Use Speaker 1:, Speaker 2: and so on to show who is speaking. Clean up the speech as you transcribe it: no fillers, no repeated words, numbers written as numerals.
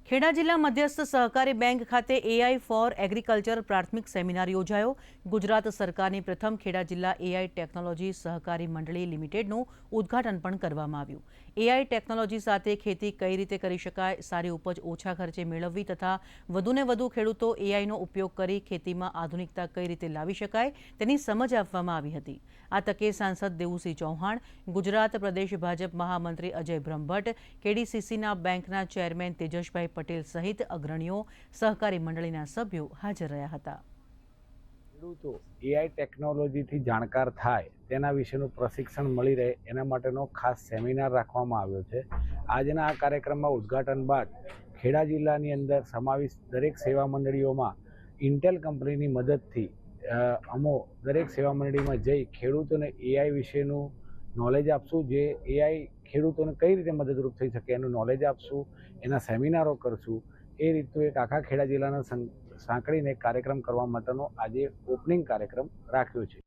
Speaker 1: ખેડા જિલ્લા મધ્યસ્થ સહકારી બેંક ખાતે એઆઈ ફોર એગ્રીકલ્ચર પ્રાથમિક સેમિનાર યોજાયો। ગુજરાત સરકારની પ્રથમ ખેડા જિલ્લા એઆઈ ટેકનોલોજી સહકારી મંડળી લિમિટેડનું ઉદ્ઘાટન પણ કરવામાં આવ્યું। એઆઈ ટેકનોલોજી સાથે ખેતી કઈ રીતે કરી શકાય, સારી ઉપજ ઓછા ખર્ચે મેળવવી તથા વધુને વધુ ખેડૂતો એઆઈનો ઉપયોગ કરી ખેતીમાં આધુનિકતા કઈ રીતે લાવી શકાય તેની સમજ આપવામાં આવી હતી। આ તકે સાંસદ દેવુસિંહ ચૌહાણ, ગુજરાત પ્રદેશ ભાજપ મહામંત્રી અજય બ્રહ્મભટ્ટ, કેડીસીસીના બેંકના ચેરમેન તેજસભાઈ પટેલ સહિત અગ્રણીઓ, સહકારી મંડળીના સભ્યો હાજર રહ્યા હતા।
Speaker 2: ખેડૂતો એઆઈ ટેકનોલોજીથી જાણકાર થાય તેના વિશેનું પ્રશિક્ષણ મળી રહે એના માટેનો ખાસ સેમિનાર રાખવામાં આવ્યો છે। આજના આ કાર્યક્રમમાં ઉદ્ઘાટન બાદ ખેડા જિલ્લાની અંદર સમાવિષ્ટ દરેક સેવા મંડળીઓમાં ઇન્ટેલ કંપનીની મદદથી અમો દરેક સેવા મંડળીમાં જઈ ખેડૂતોને એઆઈ વિશેનું નોલેજ આપશું, જે એઆઈ ખેડૂતોને કઈ રીતે મદદરૂપ થઈ શકે એનું નોલેજ આપશું, એના સેમિનારો કરશું। એ રીતનું એક આખા ખેડા જિલ્લાના સાંકળીને કાર્યક્રમ કરવા માટેનો આજે ઓપનિંગ કાર્યક્રમ રાખ્યો છે।